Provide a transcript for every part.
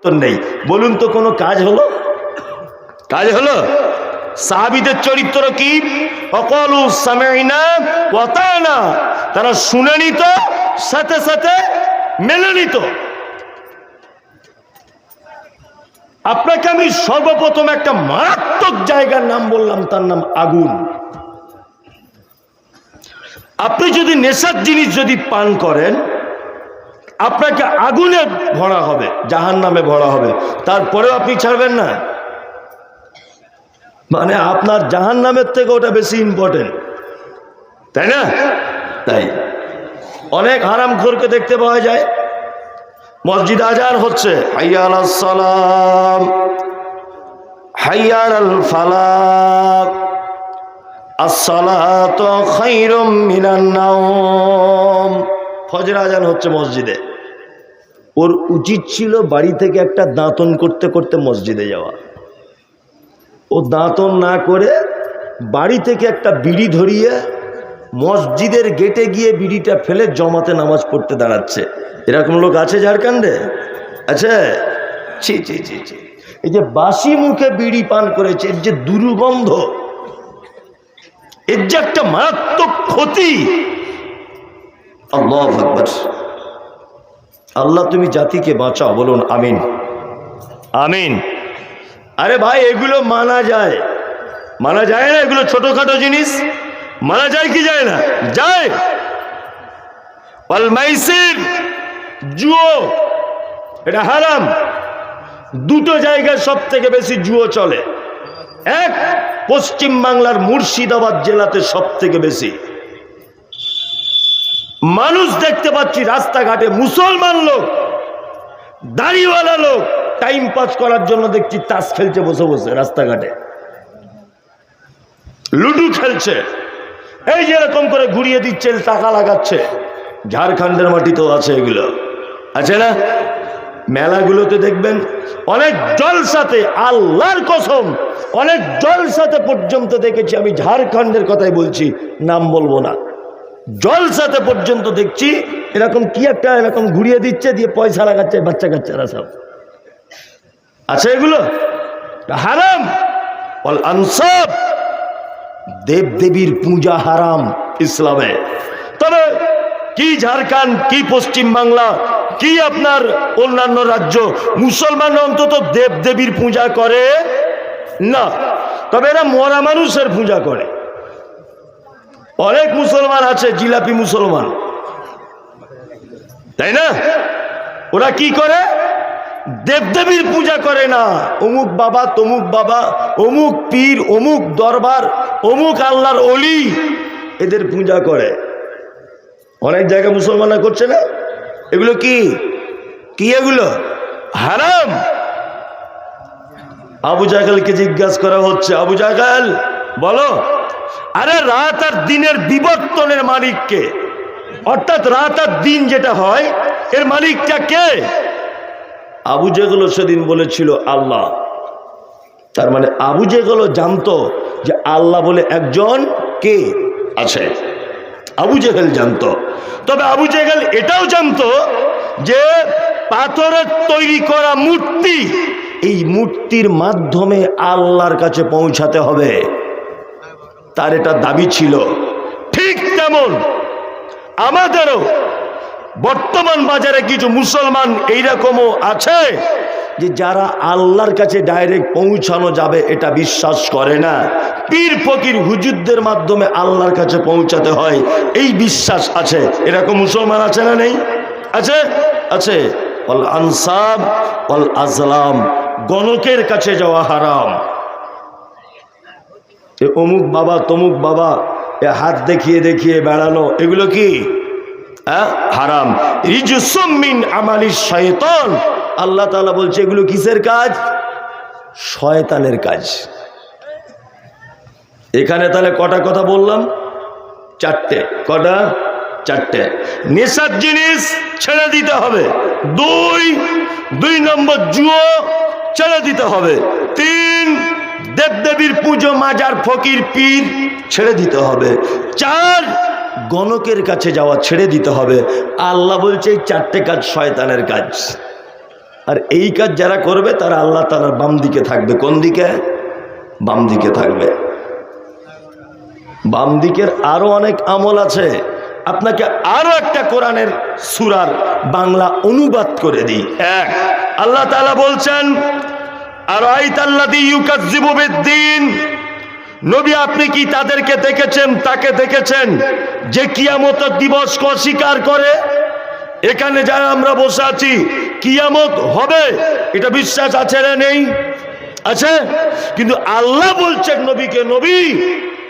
তো নেই। বলুন তো কোনো কাজ হলো? কাজ হলো? সাহাবীদের চরিত্র কি? অকালু সামি'না ওয়া আতা'না, তারা শুনে নিত, সাথে সাথে মেনে নিত। আপনাকে আমি সর্বপ্রথম একটা মারাত্মক জায়গার নাম বললাম, তার নাম আগুন। আপনি যদি নেশার জিনিস যদি পান করেন, আপনাকে আগুনে ভরা হবে, জাহান্নামে ভরা হবে, তারপরেও আপনি ছাড়বেন না। মানে আপনার জাহান্নামের থেকে ওটা বেশি ইম্পর্টেন্ট, তাই না? তাই অনেক হারামখোরকে দেখতে পাওয়া যায়, মসজিদ আজান হচ্ছে, হাইয়া আলাস সালাম, হাইয়া আলাল ফালাহ, আসসালাতু খায়রুম মিনান নাওম, ফজর আজান হচ্ছে মসজিদে। ওর উচিত ছিল বাড়ি থেকে একটা দাঁতন করতে করতে মসজিদে যাওয়া। ও দাঁতন না করে বাড়ি থেকে একটা বিড়ি ধরিয়ে মসজিদের গেটে গিয়ে বিড়িটা ফেলে জমাতে নামাজ পড়তে দাঁড়াচ্ছে। এরকম লোক আছে ঝাড়খণ্ডে? আছে? ছি ছি ছি ছি। এই যে বাসি মুখে বিড়ি পান করেছে, এর যে দুর্গন্ধ, এর যে একটা মারাত্মক ক্ষতি। আল্লাহু আকবার। আল্লাহ তুমি জাতিকে বাঁচাও, বলুন আমিন আমিন। আরে ভাই, এগুলো মানা যায়? মানা যায় না? এগুলো ছোটখাটো জিনিস মানা যায় কি যায় না? যায়। ওয়াল মাইসির, জুয়ো, এটা হারাম। দুটো জায়গায় সব থেকে বেশি জুয়ো চলে। এক, পশ্চিম বাংলার মুর্শিদাবাদ জেলাতে সব থেকে বেশি। মানুষ দেখতে পাচ্ছি রাস্তাঘাটে, মুসলমান লোক, দাড়িওয়ালা লোক টাইম পাস করার জন্য দেখছি তাস খেলছে বসে বসে রাস্তাঘাটে, লুডু খেলছে, এই যে এরকম করে ঘুরিয়ে দিচ্ছে, টাকা লাগাচ্ছে। ঝাড়খণ্ডের মাটিতেও আছে এগুলো, আছে না? মেলাগুলোতে দেখবেন অনেক জলসাতে, আল্লাহর কসম অনেক জলসাতে পর্যন্ত দেখেছি আমি, ঝাড়খণ্ডের কথাই বলছি, নাম বলবো না, জলসাতে পর্যন্ত দেখছি এরকম কি একটা এরকম ঘুরিয়ে দিচ্ছে, দিয়ে পয়সা লাগাচ্ছে বাচ্চা কাচ্চারা সব। আছে এগুলো হারাম। ওয়াল আনসাব, দেবদেবীর পূজা হারাম ইসলামে। তবে কি ঝাড়খণ্ড, কি পশ্চিম বাংলা, কি আপনার অন্যান্য রাজ্য, মুসলমান অন্তত দেবদেবীর পূজা করে না। তবে এরা মরা মানুষের পূজা করে। অনেক মুসলমান আছে জিলাপি মুসলমান, তাই না? ওরা কি করে? দেবদেবীর পূজা করে না। অমুক বাবা, তমুক বাবা, অমুক পীর, অমুক দরবার, অমুক আল্লাহর অলি, এদের পূজা করে। অনেক জায়গায় মুসলমানরা করছে না? এগুলো কি কি? এগুলো হারাম। আবু জাহেলকে জিজ্ঞাসা করা হচ্ছে, আবু জাহেল বলো, আরে রাত আর দিনের বিবর্তনের মালিককে, অর্থাৎ রাত আর দিন যেটা হয় এর মালিকটা কে? আবু জেহেল সেদিন বলেছিল আল্লাহ। তার মানে আবু জেহেল জানতো যে আল্লাহ বলে একজন কে আছে, আবু জেহেল জানতো। তবে আবু জেহেল এটাও জানতো যে পাথরের তৈরি করা মূর্তি, এই মূর্তির মাধ্যমে আল্লাহর কাছে পৌঁছাতে হবে, তার এটা দাবি ছিল। ঠিক তেমন আমাদেরও বর্তমান বাজারে কিছু মুসলমান এইরকমও আছে যে যারা আল্লাহর কাছে ডাইরেক্ট পৌঁছানো যাবে এটা বিশ্বাস করে না। পীর ফকির হুজুরদের মাধ্যমে আল্লাহর কাছে পৌঁছাতে হয় এই বিশ্বাস আছে। এরকম মুসলমান আছে না নেই? আছে, আছে। ওয়াল আনসাব ওয়াল আজলাম, গণকের কাছে যাওয়া হারাম। এ অমুক বাবা, তমুক বাবা, এ হাত দেখিয়ে দেখিয়ে বেড়ানো, এগুলো কি হারাম। রিজসুম মিন আমালিশ শায়তান, আল্লাহ তাআলা বলছে এগুলো কিসের কাজ? শয়তানের কাজ। এখানে তাহলে কটা কথা বললাম? চারটে। কটা? চারটে। নেশার জিনিস ছেড়ে দিতে হবে। দুই নম্বর জুয়ো ছেড়ে দিতে হবে। 3, দেবদেবীর পুজো, মাজার, ফকির, পীর ছেড়ে দিতে হবে। 4, গণকের কাছে যাওয়া ছেড়ে দিতে হবে। আল্লাহ বলছে এই 4টে কাজ শয়তানের কাজ। আর এই কাজ যারা করবে তারা আল্লাহ তাআলার বাম দিকে থাকবে। কোন দিকে? বাম দিকে থাকবে। বাম দিকের আরো অনেক আমল আছে। আপনাকে আরো একটা কোরআনের সূরার বাংলা অনুবাদ করে দিই। এক, আল্লাহ তাআলা বলছেন আরাইতাল্লাযী ইউকাজ্জিবু বিদ্দীন, নবী আপনি কি তাদেরকে দেখেছেন, তাকে দেখেছেন যে কিয়ামতের দিবসকে অস্বীকার করে? এখানে যারা আমরা বসে আছি কিয়ামত হবে এটা বিশ্বাস আছে না নেই? আছে। কিন্তু আল্লাহ বলছেন নবীকে, নবী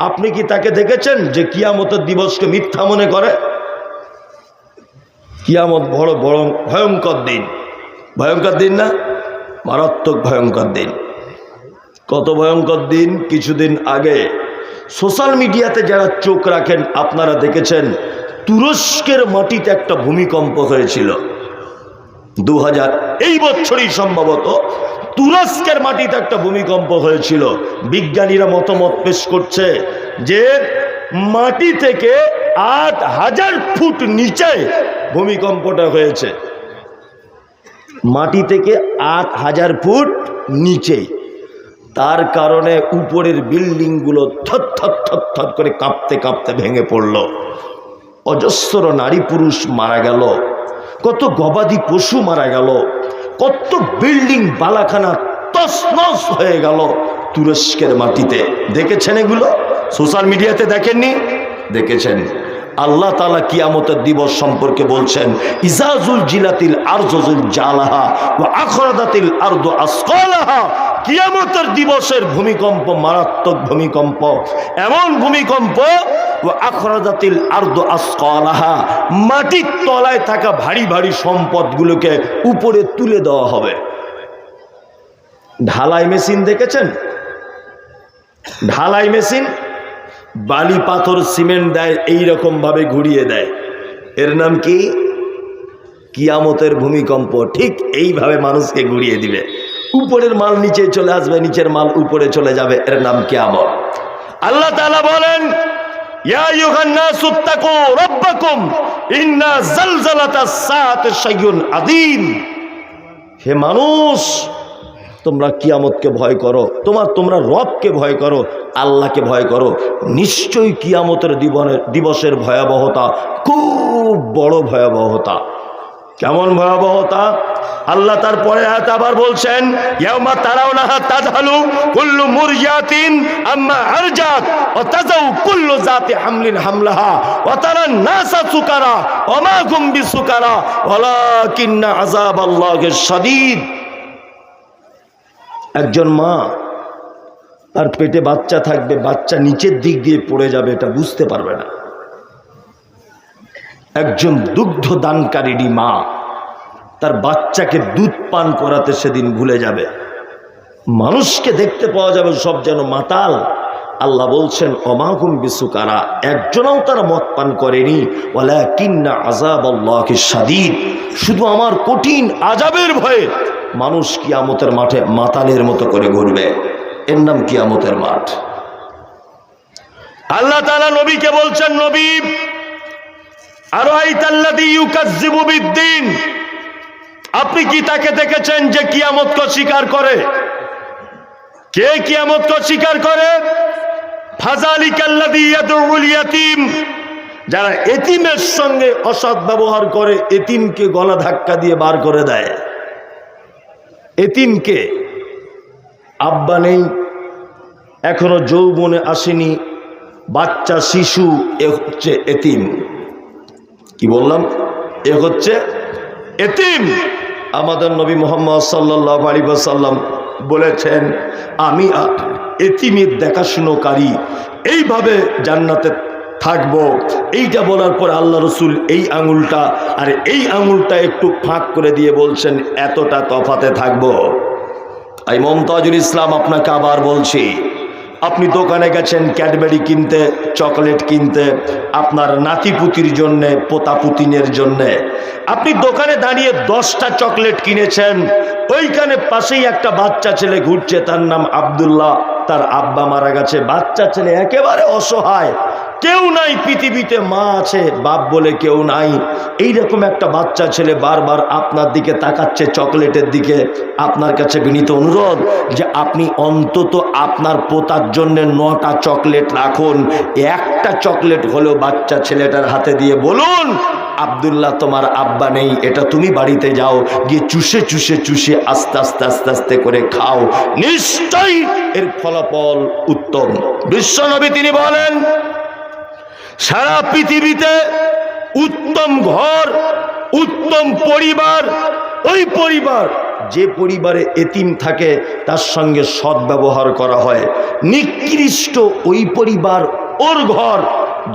আপনি কি তাকে দেখেছেন যে কিয়ামতের দিবসকে মিথ্যা মনে করে? কিয়ামত বড় বড় ভয়ঙ্কর দিন। ভয়ঙ্কর দিন না? মারাত্মক ভয়ঙ্কর দিন। কত ভয়ঙ্কর দিন! কিছুদিন আগে সোশ্যাল মিডিয়াতে যারা চোখ রাখেন আপনারা দেখেছেন তুরস্কের মাটিতে একটা ভূমিকম্প হয়েছিল 2000 এই বছরই সম্ভবত তুরস্কের মাটিতে একটা ভূমিকম্প হয়েছিল। বিজ্ঞানীরা মতামত পেশ করছে যে মাটি থেকে 8000 ফুট নিচে ভূমিকম্পটা হয়েছে। মাটি থেকে 8000 ফুট নিচে। তার কারণে উপরের বিল্ডিংগুলো থর থর থর থর করে কাঁপতে কাঁপতে ভেঙে পড়ল। অজস্র নারী পুরুষ মারা গেল, কত গবাদি পশু মারা গেল, কত বিল্ডিং বালাখানা তছনছ হয়ে গেল তুরস্কের মাটিতে। দেখেছেন এগুলো? সোশ্যাল মিডিয়াতে দেখেননি? দেখেছেন। আল্লাহ তাআলা কিয়ামতের দিবস সম্পর্কে বলছেন ইজাজুল জিলাতিল আরজুল জালাহা ওয়া আখরাদাতিল আরদু আসকালাহা। কিয়ামতের দিবসের ভূমিকম্প মারাত্মক ভূমিকম্প, এমন ভূমিকম্প ওয়া আখরাদাতিল আরদু আসকালাহা, মাটির তলায় থাকা ভারী ভারী সম্পদগুলোকে উপরে তুলে দেওয়া হবে। ঢালাই মেশিন দেখেছেন? ঢালাই মেশিন বালি পাথর সিমেন্ট দেয়, এইরকম ভাবে ঘুরিয়ে দেয়। এর নাম কি? কিয়ামতের ভূমিকম্প। ঠিক এইভাবে মানুষকে ঘুরিয়ে দিবে। উপরের মাল নিচে চলে আসবে, নিচের মাল উপরে চলে যাবে। এর নাম কিয়ামত। আল্লাহ তাআলা বলেন ইয়া আইয়ুহান নাসু তাকু রাব্বাকুম ইন্না যালযালাতাস সাআতি শাইউন আযীম। হে মানুষ, তোমরা কিয়ামতকে ভয় করো, তোমরা রবকে ভয় করো, আল্লাহকে ভয় করো। নিশ্চয়ই কিয়ামতের দিবসের ভয়াবহতা খুব বড় ভয়াবহতা। কেমন ভয়াবহতা? আল্লাহ তারপরে আয়াত আবার বলছেন ইয়াউমা তারাউনাহা তাযহালু কুল্লু মুরজিআতিন আম্মা আরজাত ওয়া তাযাউ কুল্লু যাতি হামলিন হামলাহা ওয়া তারান নাসা সুকারা ওয়া মা হুম বিসুকারা ওয়ালাকিন্না আযাবাল্লাহি শাদীদ। একজন মা, তার পেটে বাচ্চা থাকবে, বাচ্চা নিচের দিক দিয়ে পড়ে যাবে, এটা বুঝতে পারবে না। একজন দুগ্ধ দানকারিণী মা তার বাচ্চাকে দুধ পান করাতে সেদিন ভুলে যাবে। মানুষকে দেখতে পাওয়া যাবে সব যেন মাতাল। আল্লাহ বলছেন অমাহুম বিসুকারা, একজনও তারা মদ পান করেনি। ওয়ালাকিন্না আযাবাল্লাহি শাদীদ, শুধু আমার কঠিন আযাবের ভয়ে মানুষ কিয়ামতের মাঠে মাতালের মতো করে ঘুরবে। এর নাম কিয়ামতের মাঠ। আল্লাহ তাআলা নবীকে বলছেন নবী আরাইতাল্লাযী ইউকাজ্জিবু বিদ্দীন, আপনি কি তাকে দেখেছেন যে কিয়ামতকে স্বীকার করে? কে কিয়ামতকে স্বীকার করে? ফাযালিকাল্লাযী ইয়াদউল ইয়াতীম, যারা এতিমের সঙ্গে অসৎ ব্যবহার করে, এতিমকে গলা ধাক্কা দিয়ে বার করে দেয়। এতিমকে আব্বা নেই, এখনো যৌবনে আসেনি, বাচ্চা শিশু, এ হচ্ছে এতিম। কি বললাম? এ হচ্ছে এতিম। আমাদের নবী মুহাম্মদ সাল্লাল্লাহু আলাইহি ওয়াসাল্লাম বলেছেন আমি এতিমের দেখাশুনোকারী, এইভাবে জান্নাতে থাকবো। এইটা বলার পর আল্লাহ রসুল এই আঙুলটা আর এই আঙুলটা একটু ফাঁক করে দিয়ে বলছেন এতটা তফাতে থাকবো। এই মমতাজুল ইসলাম আপনাকে আবার বলছি, আপনি দোকানে গেছেন ক্যাডবেরি কিনতে, চকলেট কিনতে, আপনার নাতিপুতির জন্যে, পোতাপুতিনের জন্যে। আপনি দোকানে দাঁড়িয়ে 10টা চকলেট কিনেছেন, ওইখানে পাশেই একটা বাচ্চা ছেলে ঘুরছে, তার নাম আব্দুল্লাহ, তার আব্বা মারা গেছে, বাচ্চা ছেলে একেবারে অসহায়, কেউ নাই পৃথিবীতে, মা আছে, বাপ বলে কেউ নাই। এইরকম একটা বাচ্চা ছেলে বারবার আপনার দিকে তাকাচ্ছে, চকলেটের দিকে। আপনার কাছে বিনীত অনুরোধ যে আপনি অন্তত আপনার পোতার জন্য 9টা চকলেট রাখুন। একটা চকলেট হলেও বাচ্চা ছেলেটার হাতে দিয়ে বলুন, আব্দুল্লাহ তোমার আব্বা নেই, এটা তুমি বাড়িতে যাও, গিয়ে চুষে চুষে চুষে আস্তে আস্তে আস্তে আস্তে করে খাও, নিশ্চয়ই এর ফলাফল উত্তম। বিশ্বনবী তিনি বলেন, সারা পৃথিবীতে উত্তম ঘর, উত্তম পরিবার ওই পরিবার যে পরিবারে এতিম থাকে তার সঙ্গে সদ্ব্যবহার করা হয়। নিকৃষ্ট ওই পরিবার, ওর ঘর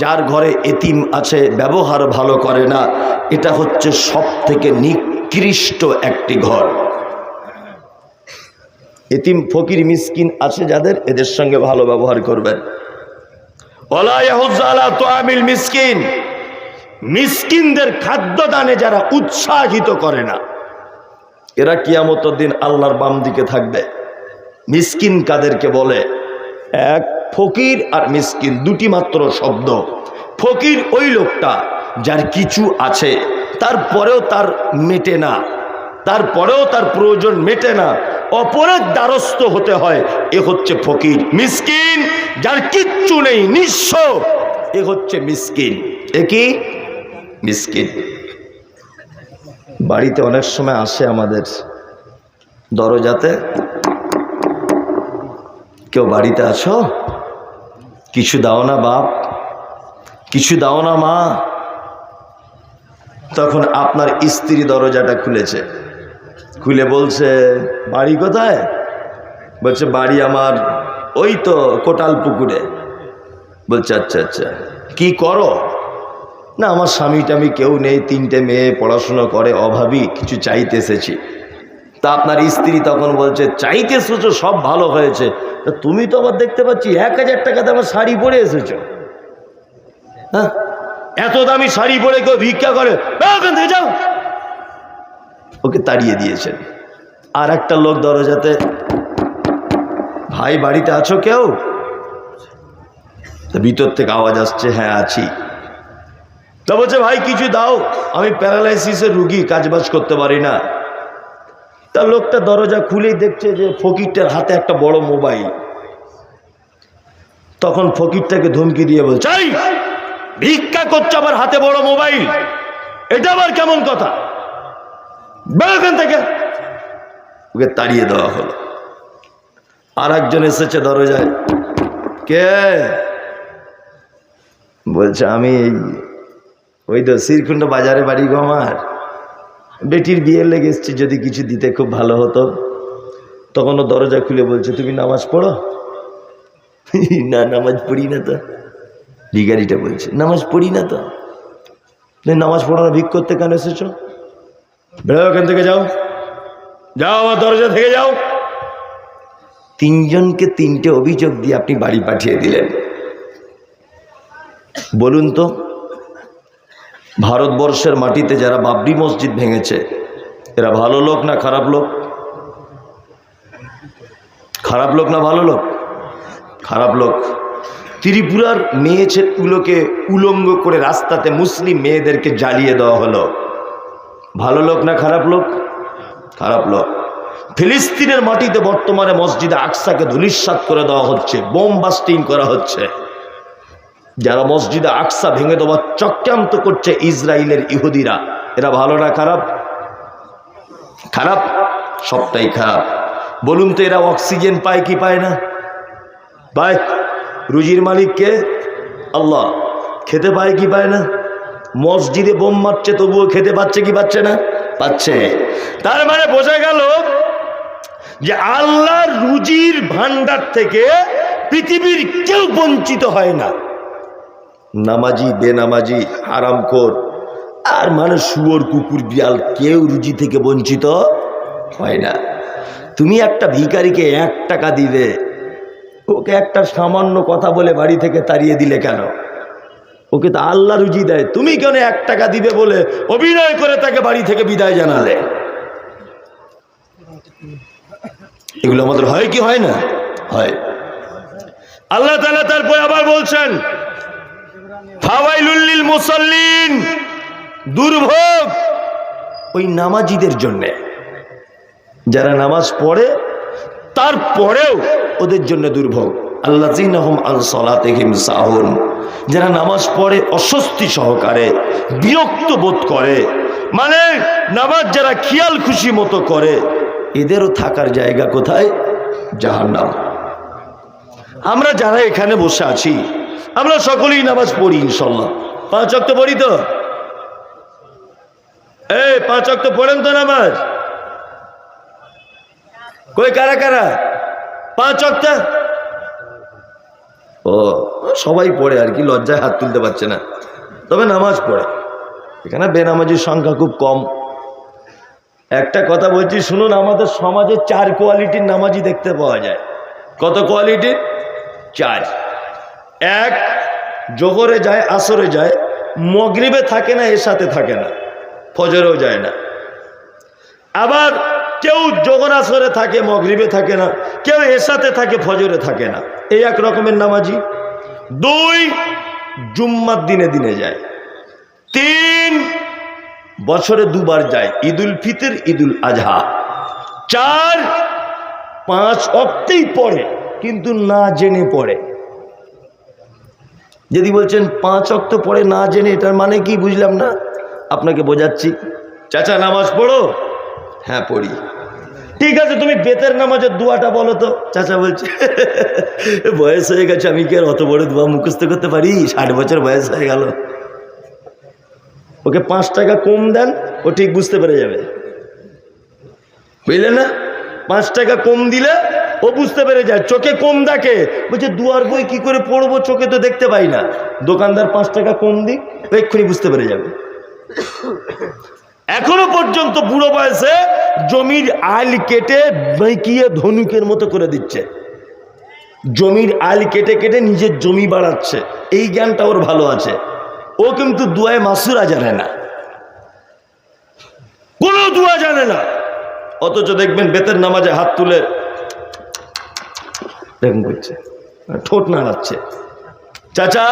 যার ঘরে এতিম আছে, ব্যবহার ভালো করে না। এটা হচ্ছে সব থেকে নিকৃষ্ট একটি ঘর। এতিম ফকির মিসকিন আছে যাদের, এদের সঙ্গে ভালো ব্যবহার করবেন। মিসকিন, মিসকিনদের খাদ্য দানে যারা উৎসাহিত করে না, এরা কিয়ামতের দিন আল্লাহর বাম দিকে থাকবে। মিসকিন কাদেরকে বলে? এক, ফকির আর মিসকিন দুটি মাত্র শব্দ। ফকির ওই লোকটা যার কিছু আছে, তারপরেও তার মেটে না, তারপরেও তার প্রয়োজন মেটে না, অপরের দ্বারস্থ হতে হয়, এ হচ্ছে ফকির। মিসকিন যার কিচ্ছু নেই, নিঃস্ব, এ হচ্ছে মিসকিন। এ কি? মিসকিন। বাড়িতে অনেক সময় আসে আমাদের দরজাতে, কেউ বাড়িতে আছো? কিছু দাও না বাপ, কিছু দাও না মা। তখন আপনার স্ত্রী দরজাটা খুলেছে, খুলে বলছে, বাড়ি কোথায়? বলছে, বাড়ি আমার ওই তো কোটাল পুকুরে। বলছে, আচ্ছা আচ্ছা, কি করো? না, আমার স্বামী টামি কেউ নেই, 3টে মেয়ে পড়াশোনা করে, অভাবী, কিছু চাইতে এসেছি। তা আপনার স্ত্রী তখন বলছে, চাইতে এসেছো, সব ভালো হয়েছে, তা তুমি তো আবার দেখতে পাচ্ছি 1000 টাকাতে আমার শাড়ি পরে এসেছো। হ্যাঁ, এত দামি শাড়ি পরে কেউ ভিক্ষা করে? ওখান থেকে যাও। ওকে তাড়িয়ে দিয়েছেন। আর একটা লোক দরজাতে, ভাই বাড়িতে আছো কেউ? ভিতর থেকে আওয়াজ আসছে, হ্যাঁ আছি। তা বলছে, ভাই কিছু দাও, আমি প্যারালাইসিসের রুগী, কাজবাজ করতে পারি না। তা লোকটা দরজা খুলেই দেখছে যে ফকিরটার হাতে একটা বড় মোবাইল। তখন ফকিরটাকে ধমকি দিয়ে বলছে, এই ভিক্ষা করছে, আবার হাতে বড় মোবাইল, এটা আবার কেমন কথা? এখান থেকে। ওকে তাড়িয়ে দেওয়া হলো। আর একজন এসেছে দরজায়, কে? বলছে, আমি ওই তো শ্রীকুণ্ড বাজারে বাড়ি গো আমার, বেটির বিয়ে লেগে এসছি, যদি কিছু দিতে খুব ভালো হতো। তখন ও দরজা খুলে বলছে, তুমি নামাজ পড়ো? না, নামাজ পড়ি না তো। ভিখারিটা বলছে, নামাজ পড়ি না তো। নামাজ পড়ো না, ভিক করতে কেন এসেছো? বেরো ওখান থেকে, যাও, যাও, আমার দরজা থেকে যাও। 3 জনকে 3টে অভিযোগ দিয়ে আপনি বাড়ি পাঠিয়ে দিলেন। বলুন তো, ভারতবর্ষের মাটিতে যারা বাবরি মসজিদ ভেঙেছে, এরা ভালো লোক না খারাপ লোক? খারাপ লোক না ভালো লোক? খারাপ লোক। ত্রিপুরার মেয়ে ছেলেগুলোকে উলঙ্গ করে রাস্তাতে মুসলিম মেয়েদেরকে জ্বালিয়ে দেওয়া হলো, ভালো লোক না খারাপ লোক? খারাপ লোক। ফিলিস্তিনের মাটিতে বর্তমানে মসজিদে আকসাকে ধূলিসাৎ করে দেওয়া হচ্ছে, বোম বাস্টিং করা হচ্ছে। যারা মসজিদে আকসা ভেঙে দেওয়ার চক্রান্ত করছে ইসরায়েলের ইহুদিরা, এরা ভালো না খারাপ? খারাপ, সবটাই খারাপ। বলুন তো, এরা অক্সিজেন পায় কি পায় না? পায়। রুজির মালিক কে? আল্লাহ। খেতে পায় কি পায় না? মসজিদে বোম মারছে, তবুও খেতে পাচ্ছে কি পাচ্ছে না? পাচ্ছে। তার মানে বোঝা গেল যে আল্লাহর রুজির ভান্ডার থেকে পৃথিবীর কেউ বঞ্চিত হয় না। নামাজি, বেনামাজি, হারামখোর আর মানে শুয়োর, কুকুর, বিড়াল, কেউ রুজি থেকে বঞ্চিত হয় না। তুমি একটা ভিখারিকে 1 টাকা দিলে, ওকে একটা সামান্য কথা বলে বাড়ি থেকে তাড়িয়ে দিলে কেন? ওকে তো আল্লাহ রুজি দেয়, তুমি কেন 1 টাকা দিবে বলে অভিনয় করে তাকে বাড়ি থেকে বিদায় জানালে? এগুলো আমাদের হয় কি হয় না? হয়। আল্লাহ তাআলা তারপর আবার বলছেন, ফাওয়াইলুল লিল মুসাল্লিন, দুর্ভোগ ওই নামাজীদের জন্যে, যারা নামাজ পড়ে তারপরেও ওদের জন্য দুর্ভোগ। আল্লাযীনা হুম আন সালাতিহিম সাহুন, যারা নামাজ পড়ে অস্বস্তি সহকারে, বিরক্ত বোধ করে, মানে নামাজ যারা খেয়াল খুশি মতো করে, এদেরও থাকার জায়গা কোথায়? জাহান্নাম। আমরা যারা এখানে বসে আছি আমরা সকলেই নামাজ পড়ি ইনশাল্লাহ। 5 ওয়াক্ত পড়ি তো? এই 5 ওয়াক্ত পড়েন তো নামাজ? কই কারা কারা 5 ওয়াক্ত? ও সবাই পড়ে আর কি, লজ্জায় হাত তুলতে পারছে না, তবে নামাজ পড়ে। এখানে বেনামাজির সংখ্যা খুব কম। একটা কথা বলছি শুনুন, আমাদের সমাজে 4 কোয়ালিটির নামাজি দেখতে পাওয়া যায়। কত কোয়ালিটির? 4। 1, জোহরে যায়, আসরে যায়, মাগরিবে থাকে না, এশাতে থাকে না, ফজরেও যায় না। আবার কেউ জোহর আসরে থাকে, মাগরিবে থাকে না, কেউ এশাতে থাকে, ফজরে থাকে না। এই এক রকমের নামাজি। 2, জুম্মার দিনে দিনে যায়। 3, বছরে 2 বার যায়, ঈদুল ফিতর, ঈদুল আজহা। 4, 5 ওয়াক্তেই পড়ে কিন্তু না জেনে পড়ে। যদি বলছেন 5 ওয়াক্ত পড়ে না জেনে, এটার মানে কি বুঝলাম না, আপনাকে বোঝাচ্ছি। চাচা নামাজ পড়ো? হ্যাঁ পড়ি। ঠিক আছে, তুমি বেতের নামাজের দোয়াটা বলো তো। চাচা বলছে বয়স হয়ে গেছে, আমি কি আর অত বড় দোয়া মুখস্থ করতে পারি? 60 বছর বয়স হয়ে গেল। ওকে 5 টাকা কম দেন, ও ঠিক বুঝতে পেরে যাবে, বুঝলেন না? 5 টাকা কম দিলে ও বুঝতে পেরে যায়। চোখে কম দেখে, বলছে দুয়ার বই কি করে পড়বো, চোখে তো দেখতে পাই না। দোকানদার 5 টাকা কম দিক, এক্ষুনি বুঝতে পেরে যাবে। এখনো পর্যন্ত বুড়ো বয়সে জমির আল কেটে বেঁকিয়ে ধনুকের মতো করে দিচ্ছে। জমির আল কেটে কেটে নিজের জমি বাড়াচ্ছে, এই জ্ঞানটা ওর ভালো আছে। ও কিন্তু দুয়ায় মাসুরা জানে না, কোনো দুয়া জানে না। অথচ দেখবেন বেতের নামাজে হাত তুলে দেখুন করছে, ঠোঁট নাড়াচ্ছে। চাচা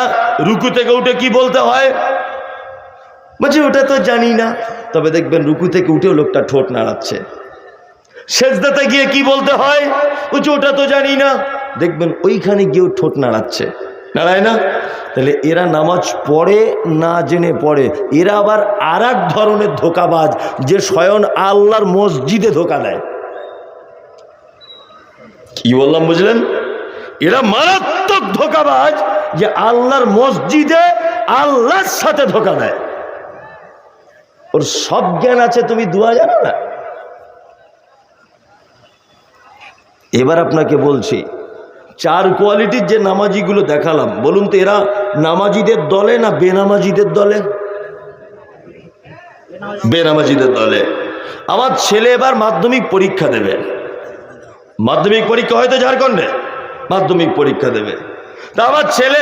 রুকু থেকে উঠে কি বলতে হয়? বলছে ওটা তো জানি না। তবে দেখবেন রুকু থেকে উঠেও লোকটা ঠোঁট নাড়াচ্ছে। সেজদাতে গিয়ে কি বলতে হয়? বলছে ওটা তো জানি না। দেখবেন ওইখানে গিয়েও ঠোঁট নাড়াচ্ছে, নাড়ায় না? তাহলে এরা নামাজ পড়ে না জেনে পড়ে। এরা আবার আর এক ধরনের ধোঁকাবাজ, যে স্বয়ং আল্লাহর মসজিদে ধোঁকা দেয়। কি বললাম বুঝলেন? এরা মারাত্মক ধোঁকাবাজ, যে আল্লাহর মসজিদে আল্লাহর সাথে ধোঁকা দেয়। ওর সব জ্ঞান আছে, তুমি দুয়া জানো না। এবার আপনাকে বলছি, 4 কোয়ালিটির যে নামাজিগুলো দেখালাম, বলুন তো এরা নামাজিদের দলে না বেনামাজিদের দলে? বেনামাজিদের দলে। আমার ছেলে এবার মাধ্যমিক পরীক্ষা দেবে। মাধ্যমিক পরীক্ষা হয়তো ঝাড়খণ্ডে মাধ্যমিক পরীক্ষা দেবে। তা আমার ছেলে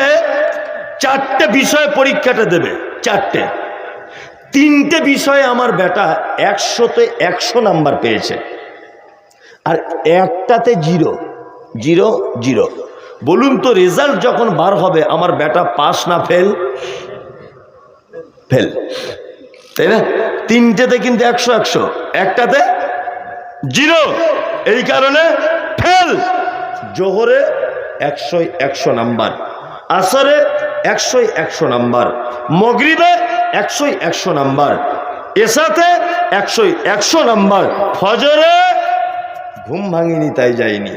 4টে বিষয়ে পরীক্ষাটা দেবে। 4টে, 3টে বিষয়ে আমার বেটা 100তে 100 নাম্বার পেয়েছে, আর একটাতে 0 0 0। বলুন তো রেজাল্ট যখন বার হবে আমার বেটা পাস না ফেল? ফেল, তাই না? 3টেতে কিন্তু 100 100, একটাতে 0, এই কারণে ফেল। জোহরে 100 100 নাম্বার, আসরে 100 100 নাম্বার, মাগরিবে 100 100 নাম্বার, এশাতে 100 100 নাম্বার, ফজরে ঘুম ভাঙিনি তাই যায়নি।